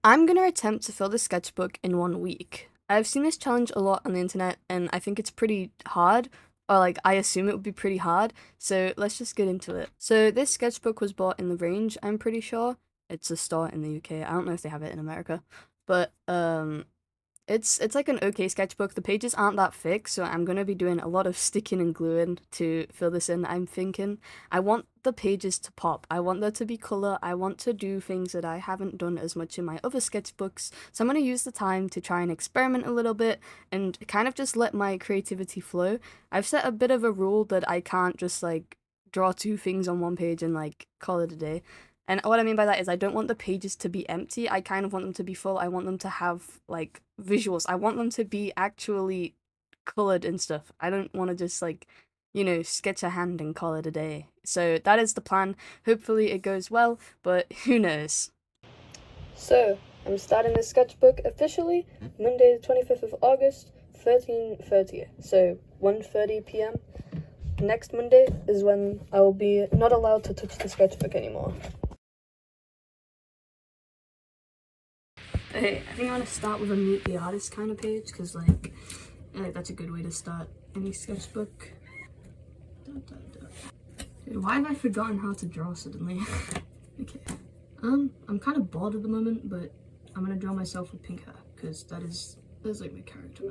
I'm gonna attempt to fill the sketchbook in 1 week. I've seen this challenge a lot on the internet, and I think it's pretty hard, or like I assume it would be pretty hard, so let's just get into it. So this sketchbook was bought in the Range, I'm pretty sure. It's a store in the UK. I don't know if they have it in America, but it's like an okay sketchbook. The pages aren't that thick, so I'm gonna be doing a lot of sticking and gluing to fill this in. I'm thinking I want the pages to pop. I want there to be color. I want to do things that I haven't done as much in my other sketchbooks. So I'm gonna use the time to try and experiment a little bit and kind of just let my creativity flow. I've set a bit of a rule that I can't just like draw two things on one page and like call it a day. And what I mean by that is I don't want the pages to be empty. I kind of want them to be full. I want them to have like visuals. I want them to be actually colored and stuff. I don't want to just like, sketch a hand and call it a day. So that is the plan. Hopefully it goes well, but who knows? So, I'm starting this sketchbook officially Monday the 25th of August, 13:30. So, 1:30 p.m. Next Monday is when I will be not allowed to touch the sketchbook anymore. Hey, I think I'm gonna start with a meet the artist kind of page because like that's a good way to start any sketchbook. Dude, why have I forgotten how to draw suddenly? Okay. I'm kind of bored at the moment, but I'm gonna draw myself with pink hair because that's like my character.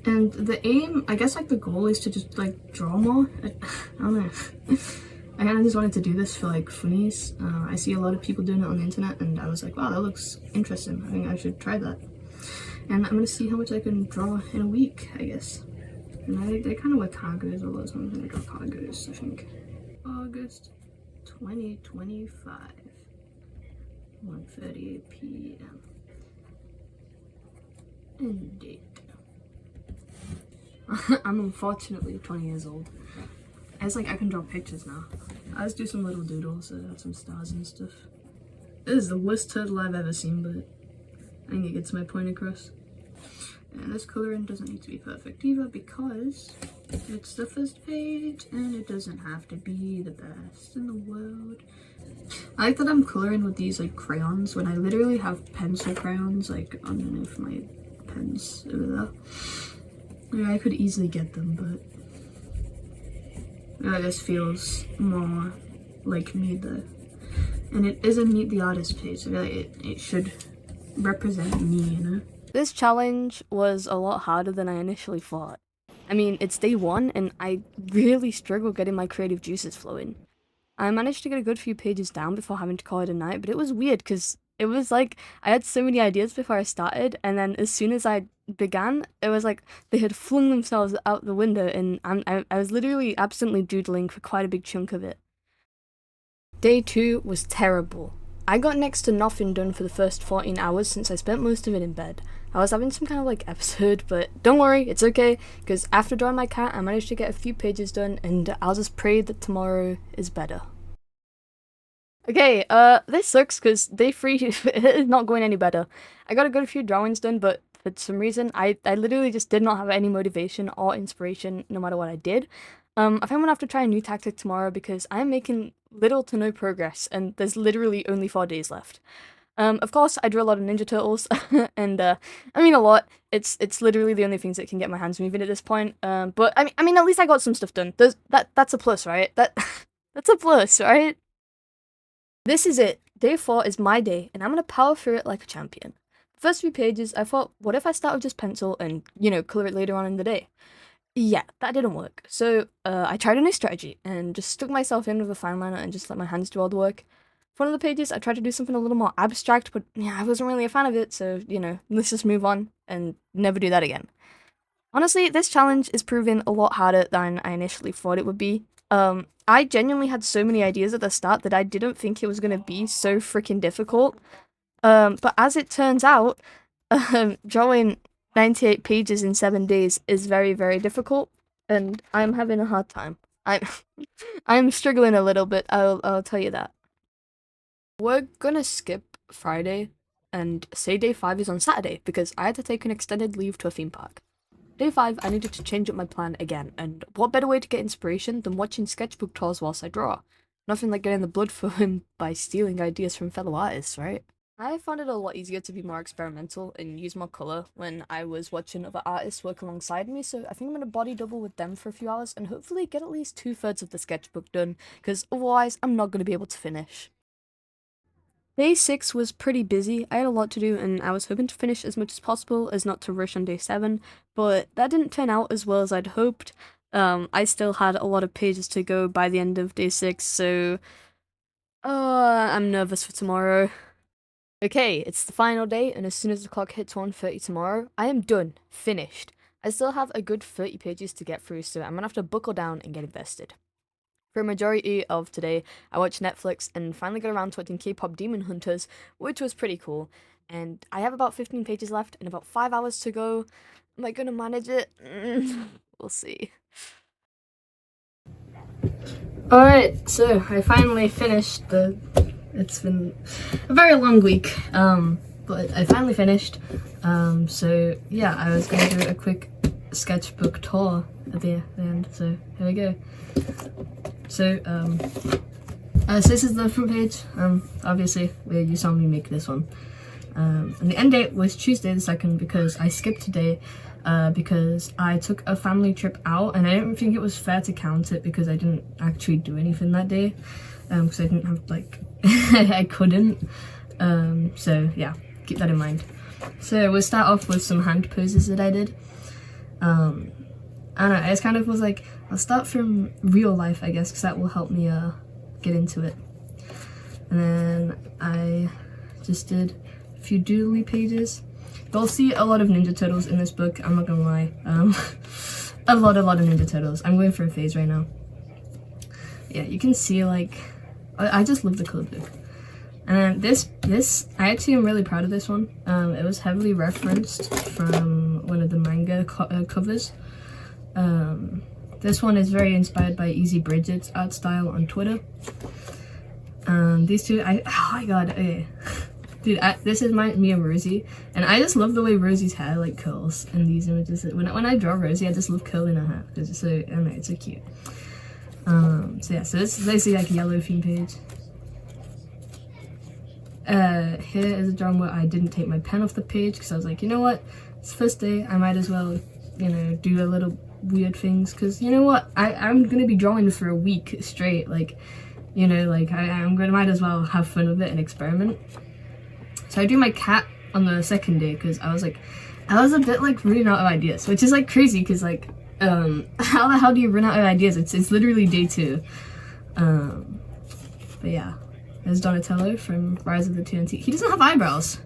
And the aim, I guess like the goal is to just like draw more. I don't know. I kind of just wanted to do this for like funnies. I see a lot of people doing it on the internet and I was like, wow, that looks interesting. I think I should try that. And I'm gonna see how much I can draw in a week, I guess. And they kind of wear cargos a lot, so I'm gonna draw cargos, I think. August 2025, 1:38 p.m. End date. I'm unfortunately 20 years old. It's like I can draw pictures now. I just do some little doodles, add some stars and stuff. This is the worst turtle I've ever seen, but I think it gets my point across. And this coloring doesn't need to be perfect either because it's the first page and it doesn't have to be the best in the world. I like that I'm coloring with these like crayons when I literally have pencil crayons like underneath my pens over there. Yeah, I could easily get them, but this feels more like me though. And it is a Meet the Artist page, so it should represent me, you know? This challenge was a lot harder than I initially thought. I mean, it's day one, and I really struggle getting my creative juices flowing. I managed to get a good few pages down before having to call it a night, but it was weird because it was like I had so many ideas before I started, and then as soon as I began, it was like they had flung themselves out the window, and I was literally absently doodling for quite a big chunk of it. Day 2 was terrible. I got next to nothing done for the first 14 hours since I spent most of it in bed. I was having some kind of like episode, but don't worry, it's okay, because after drawing my cat, I managed to get a few pages done, and I'll just pray that tomorrow is better. Okay, this sucks because day 3 is not going any better. I got a good few drawings done, but for some reason, I literally just did not have any motivation or inspiration no matter what I did. I think I'm gonna have to try a new tactic tomorrow because I'm making little to no progress, and there's literally only 4 days left. Of course, I drew a lot of Ninja Turtles, and I mean a lot. It's literally the only things that can get my hands moving at this point. But I mean, at least I got some stuff done. That's a plus, right? That's a plus, right? This is it. Day 4 is my day, and I'm gonna power through it like a champion. The first few pages, I thought, what if I start with just pencil and, color it later on in the day? Yeah, that didn't work. So, I tried a new strategy and just stuck myself in with a fine liner and just let my hands do all the work. For one of the pages, I tried to do something a little more abstract, but yeah, I wasn't really a fan of it, so, let's just move on and never do that again. Honestly, this challenge is proving a lot harder than I initially thought it would be. I genuinely had so many ideas at the start that I didn't think it was gonna be so freaking difficult. But as it turns out, drawing 98 pages in 7 days is very, very difficult, and I'm having a hard time. I'm I'm struggling a little bit, I'll tell you that. We're gonna skip Friday and say day 5 is on Saturday because I had to take an extended leave to a theme park. Day 5, I needed to change up my plan again, and what better way to get inspiration than watching sketchbook tours whilst I draw? Nothing like getting the blood flowing by stealing ideas from fellow artists, right? I found it a lot easier to be more experimental and use more color when I was watching other artists work alongside me, so I think I'm gonna body double with them for a few hours and hopefully get at least 2/3 of the sketchbook done, because otherwise I'm not gonna be able to finish. Day 6 was pretty busy. I had a lot to do and I was hoping to finish as much as possible as not to rush on day 7, but that didn't turn out as well as I'd hoped. I still had a lot of pages to go by the end of day 6, so I'm nervous for tomorrow. Okay, it's the final day, and as soon as the clock hits 1:30 tomorrow, I am done, finished. I still have a good 30 pages to get through, so I'm gonna have to buckle down and get invested. For a majority of today, I watched Netflix and finally got around to watching K-pop Demon Hunters, which was pretty cool. And I have about 15 pages left and about 5 hours to go. Am I gonna manage it? We'll see. Alright, so I finally finished it's been a very long week, but I finally finished. So yeah, I was gonna do a quick sketchbook tour at the end, so here we go. So, so this is the front page. Obviously, you saw me make this one. And the end date was Tuesday the 2nd because I skipped today because I took a family trip out and I didn't think it was fair to count it because I didn't actually do anything that day. Because I didn't have, like, I couldn't. So yeah, keep that in mind. So we'll start off with some hand poses that I did. I don't know, I just kind of was like, I'll start from real life, I guess, because that will help me get into it. And then I just did a few doodly pages. You'll see a lot of Ninja Turtles in this book, I'm not gonna lie. A lot of Ninja Turtles. I'm going for a phase right now. Yeah, you can see, like, I just love the colored book. And this, I actually am really proud of this one. It was heavily referenced from one of the manga covers. This one is very inspired by Easy Bridget's art style on Twitter. These two, oh my god, okay. Dude, this is me and Rosie, and I just love the way Rosie's hair like curls in these images. When I draw Rosie, I just love curling her hair because it's so, I don't know, it's so cute. So yeah, so this is basically like a yellow theme page. Here is a drawing where I didn't take my pen off the page because I was like, you know what, it's the first day, I might as well, you know, do a little weird things because, you know what, I'm gonna be drawing for a week straight, like, you know, like, might as well have fun with it and experiment. So I drew my cat on the second day because I was a bit like running out of ideas, which is like crazy because like, how the hell do you run out of ideas? It's literally day 2. But yeah, there's Donatello from Rise of the TNT. He doesn't have eyebrows.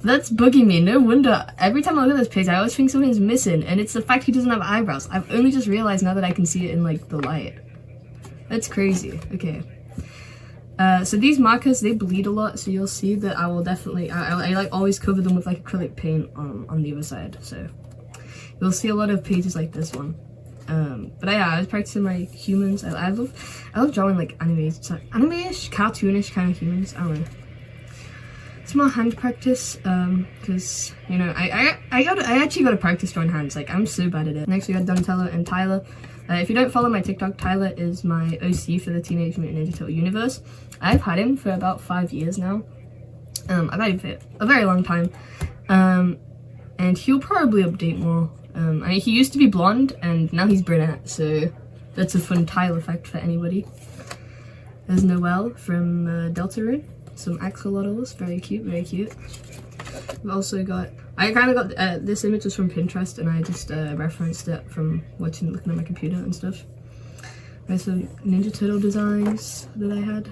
That's bugging me. No wonder every time I look at this page I always think something's missing, and it's the fact he doesn't have eyebrows. I've only just realized now that I can see it in like the light. That's crazy. Okay. So these markers, they bleed a lot, so you'll see that I will definitely, I like always cover them with like acrylic paint on the other side, so you'll see a lot of pages like this one. But yeah, I was practicing my humans. I love drawing like anime-ish, cartoonish kind of humans. I don't know. It's more hand practice, because, you know, I actually got to practice drawing hands. Like, I'm so bad at it. Next we got Donatello and Tyler. If you don't follow my TikTok, Tyler is my OC for the Teenage Mutant Ninja Turtle universe. I've had him for about 5 years now. I've had him for a very long time. And he'll probably update more. I mean, he used to be blonde, and now he's brunette, so that's a fun Tyler fact for anybody. There's Noelle from Deltarune. Some axolotls, very cute, very cute. We've also got, I kind of got, this image was from Pinterest and I just referenced it from looking at my computer and stuff. There's some Ninja Turtle designs that I had.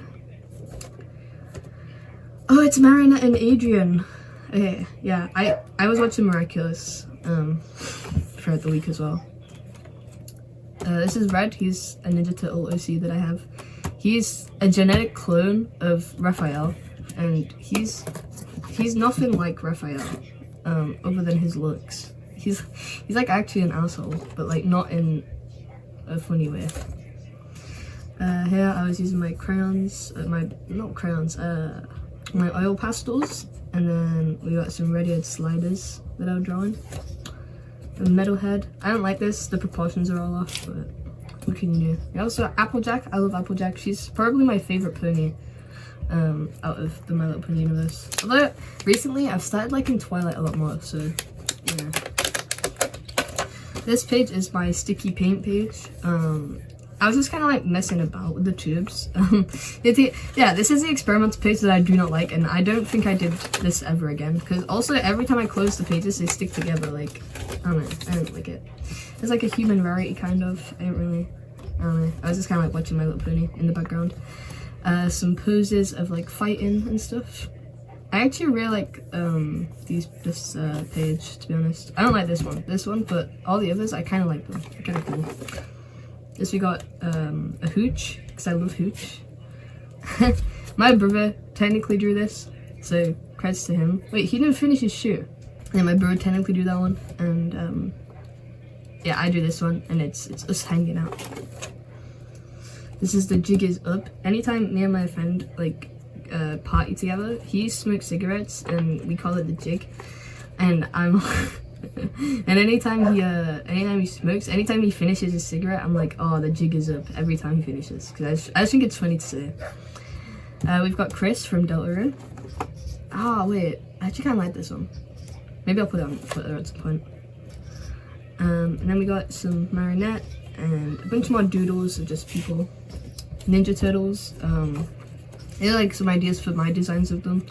Oh, it's Marinette and Adrian. Okay, yeah, I was watching Miraculous throughout the week as well. This is Red, he's a Ninja Turtle OC that I have. He's a genetic clone of Raphael, and he's nothing like Raphael, other than his looks. He's like actually an asshole, but like not in a funny way. Here I was using my crayons, my oil pastels, and then we got some red-eared sliders that I was drawing. A metalhead. I don't like this, the proportions are all off, but what can you do? Also, Applejack. I love Applejack. She's probably my favorite pony. out of the My Little Pony universe. Although recently I've started liking Twilight a lot more, so yeah. This page is my sticky paint page. I was just kind of like messing about with the tubes. This is the experimental page that I do not like, and I don't think I did this ever again, because also every time I close the pages they stick together. Like, I don't know, I don't like it. It's like a human rarity kind of. I don't know. I was just kind of like watching My Little Pony in the background. Some poses of like fighting and stuff. I actually really like this page, to be honest. I don't like this one, but all the others I kind of like them. They're kind of cool. This we got a hooch, because I love hooch. My brother technically drew this, so credits to him. Wait, he didn't finish his shoe. Yeah, my brother technically drew that one, and yeah, I drew this one, and it's us hanging out. This is the jig is up. Anytime me and my friend like party together, he smokes cigarettes, and we call it the jig. And I'm and anytime he smokes, anytime he finishes his cigarette, I'm like, oh, the jig is up every time he finishes, because I just think it's funny to say. We've got Chris from Deltarune. Ah, wait, I actually kind of like this one. Maybe I'll put it on Twitter at some point. And then we got some marionette and a bunch more doodles of just people. Ninja Turtles. They're like some ideas for my designs of them.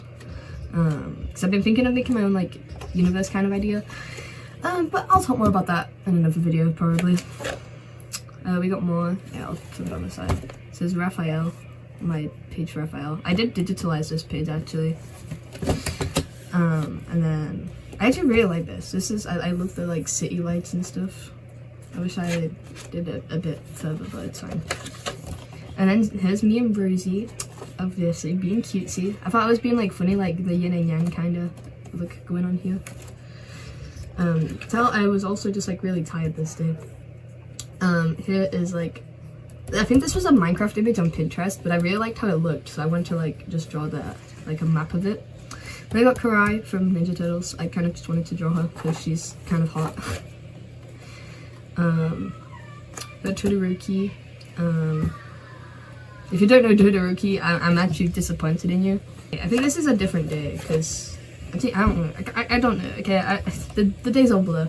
Because I've been thinking of making my own like universe kind of idea. But I'll talk more about that in another video probably. We got more. Yeah, I'll put it on the side. It says Raphael. My page for Raphael. I did digitalize this page actually. And then I actually really like this. This is I love the like city lights and stuff. I wish I did it a bit further, but it's fine. And then here's me and Rosie, obviously being cutesy. I thought I was being like funny, like the yin and yang kind of look going on here. You can tell I was also just like really tired this day. Here is like, I think this was a Minecraft image on Pinterest, but I really liked how it looked, so I wanted to like just draw that, like a map of it. Then I got Karai from Ninja Turtles. I kind of just wanted to draw her because she's kind of hot. Got Todoroki. If you don't know Todoroki, I'm actually disappointed in you. I think this is a different day because I don't know. Okay, the days all blur.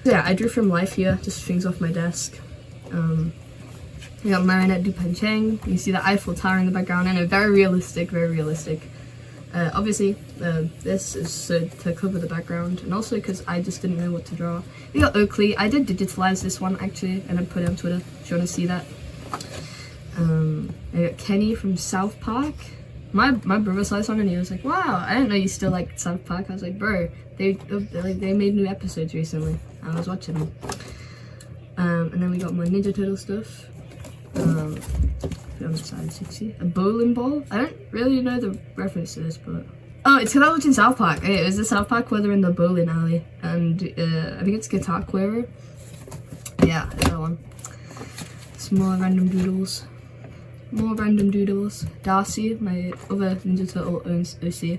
Yeah, I drew from life here, just things off my desk. We got Marinette Dupancheng. You see the Eiffel Tower in the background, and a very realistic. Obviously, this is so to cover the background, and also because I just didn't know what to draw. We got Oakley. I did digitalize this one actually, and I put it on Twitter if you want to see that. I got Kenny from South Park. My brother saw this one and he was like, "Wow, I didn't know you still liked South Park." I was like, "Bro, they made new episodes recently." I was watching them. And then we got more Ninja Turtle stuff. On the side, 60. A bowling ball. I don't really know the reference to this, but oh, it's because I was in South Park. Okay, it was the South Park where they're in the bowling alley, and I think it's Guitar Querer. Yeah, that one. Some more random doodles. Darcy, my other Ninja Turtle, owns OC.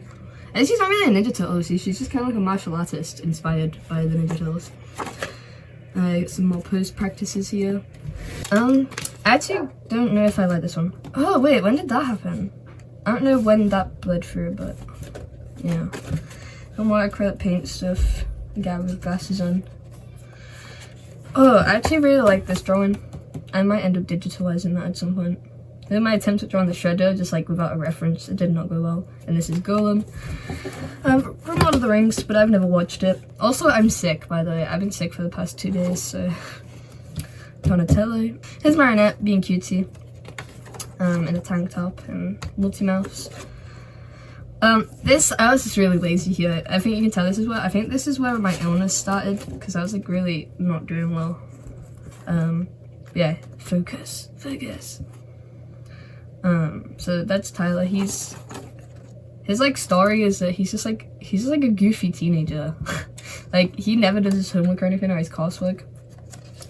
And she's not really a Ninja Turtle OC, she's just kind of like a martial artist inspired by the Ninja Turtles. I got some more pose practices here. I actually don't know if I like this one. Oh wait, when did that happen? I don't know when that bled through, but yeah. Got more acrylic paint stuff. Guy with glasses on. Oh, I actually really like this drawing. I might end up digitalizing that at some point. Then my attempt at drawing the Shredder, just like without a reference, it did not go well. And this is Golem. From Lord of the Rings, but I've never watched it. Also, I'm sick, by the way. I've been sick for the past 2 days, so Donatello. Here's Marinette being cutesy. In a tank top and multi-mouse. This, I was just really lazy here. I think you can tell this is where, I think this is where my illness started, because I was like really not doing well. Yeah, focus. So that's Tyler. His like story is that he's just like a goofy teenager. Like he never does his homework or anything or his coursework.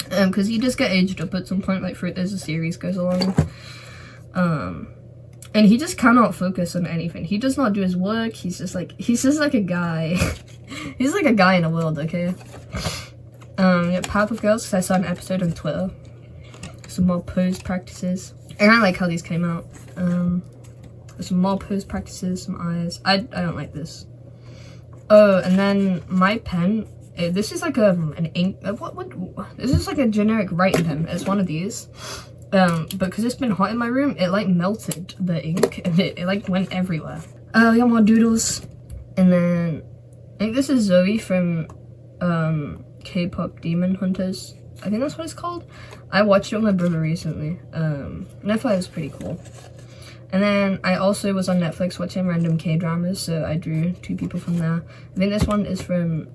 Because he just get aged up at some point, like as the series goes along. And he just cannot focus on anything. He does not do his work. He's just like a guy. He's like a guy in a world, okay? Yeah, Powerpuff Girls, because I saw an episode on Twitter. Some more pose practices. I kind of like how these came out. some more pose practices, some eyes. I don't like this. Oh, and then my pen. This is like an ink. This is like a generic writing pen. It's one of these. But because it's been hot in my room, it like melted the ink and it like went everywhere. We got more doodles, and then I think this is Zoe from K-pop Demon Hunters. I think that's what it's called. I watched it with my brother recently. And I thought it was pretty cool. And then I also was on Netflix watching random K-dramas, so I drew 2 people from there. I think this one is from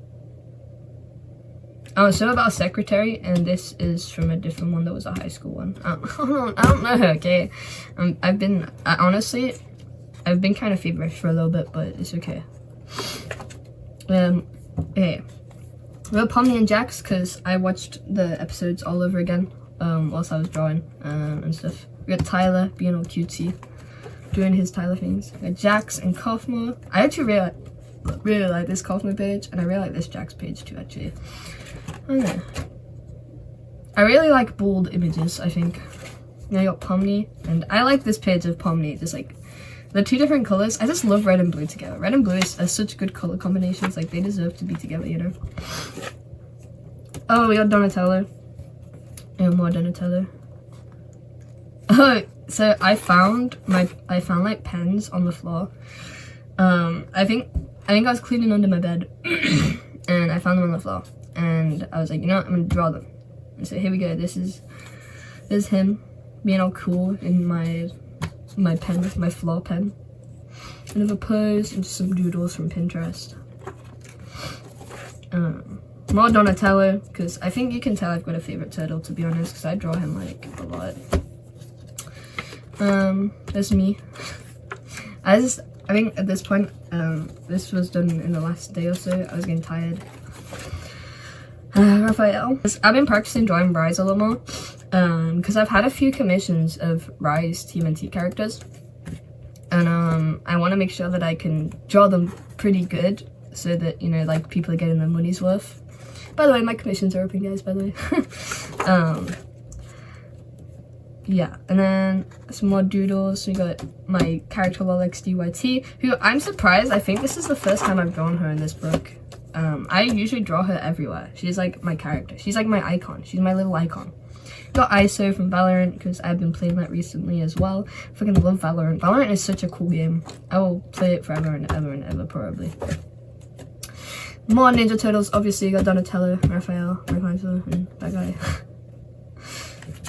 so about a secretary, and this is from a different one that was a high school one. I don't know, okay? I've been kind of feverish for a little bit, but it's okay. Okay. We got Pomni and Jax, because I watched the episodes all over again, whilst I was drawing, and stuff. We got Tyler being all cutesy, doing his Tyler things. We got Jax and Kaufmo. I actually really like this Kaufmo page, and I really like this Jax page too, actually. I don't know. I really like bold images, I think. Yeah, I got Pomni, and I like this page of Pomni, just like the 2 different colors. I just love red and blue together. Red and blue are such good color combinations, like they deserve to be together, you know. Oh, we got Donatello. And more Donatello. Oh, so I found like pens on the floor. I think I was cleaning under my bed and I found them on the floor. And I was like, you know what, I'm gonna draw them. And so here we go. This is him being all cool in my pen, my floor pen. Another pose and some doodles from Pinterest. More Donatello, because I think you can tell I've got a favorite turtle, to be honest, because I draw him like a lot. There's me. I think at this point, this was done in the last day or so. I was getting tired. Raphael. I've been practicing drawing Rise a lot more, because I've had a few commissions of Rise TMNT characters, and I want to make sure that I can draw them pretty good, so that, you know, like, people are getting their money's worth. By the way, my commissions are open, guys, by the way. Yeah, and then some more doodles. We got my character LolXDYT, who I'm surprised, I think this is the first time I've drawn her in this book. I usually draw her everywhere. She's like my character. She's like my icon. She's my little icon. Got ISO from Valorant, because I've been playing that recently as well. I fucking love Valorant. Valorant is such a cool game. I will play it forever and ever, probably. More Ninja Turtles. Obviously, you got Donatello, Raphael, Michelangelo, and that guy.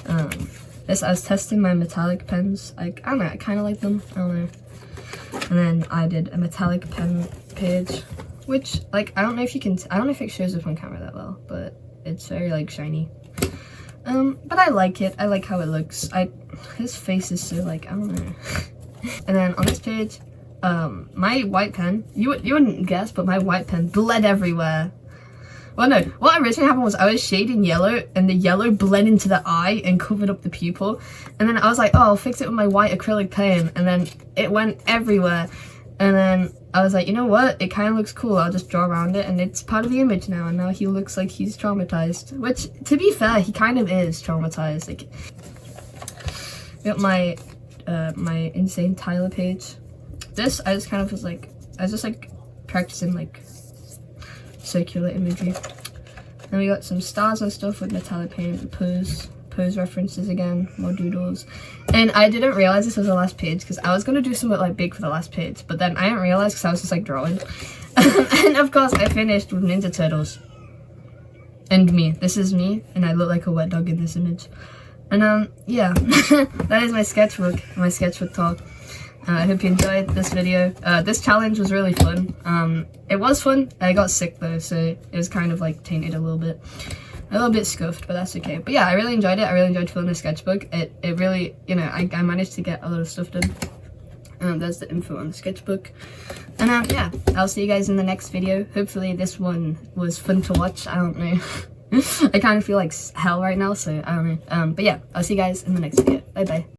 I was testing my metallic pens. Like, I don't know, I kind of like them. I don't know. And then I did a metallic pen page, which, like, I don't know if you can, I don't know if it shows up on camera that well, but it's very, like, shiny. But I like it. I like how it looks. His face is so, like, I don't know. And then on this page, my white pen, you wouldn't guess, but my white pen bled everywhere. Well, no, what originally happened was I was shading yellow, and the yellow bled into the eye and covered up the pupil. And then I was like, oh, I'll fix it with my white acrylic paint. And then it went everywhere. And then I was like, you know what? It kind of looks cool. I'll just draw around it, and it's part of the image now. And now he looks like he's traumatized. Which, to be fair, he kind of is traumatized. Like, got my my insane Tyler page. This, I just kind of was like, I was just like practicing like circular imagery. Then we got some stars and stuff with metallic paint, pose references again, more doodles. And I didn't realize this was the last page, because I was going to do something like big for the last page, but then I didn't realize because I was just like drawing. And of course I finished with Ninja Turtles. And me. This is me, and I look like a wet dog in this image. And yeah, that is my sketchbook talk. I hope you enjoyed this video. This challenge was really fun. It was fun. I got sick though, so it was kind of like tainted a little bit. A little bit scuffed, but that's okay. But yeah, I really enjoyed it. I really enjoyed filming the sketchbook. It really, you know, I managed to get a lot of stuff done. There's the info on the sketchbook. And yeah, I'll see you guys in the next video. Hopefully this one was fun to watch. I don't know. I kind of feel like hell right now, so I don't know. But yeah, I'll see you guys in the next video. Bye bye.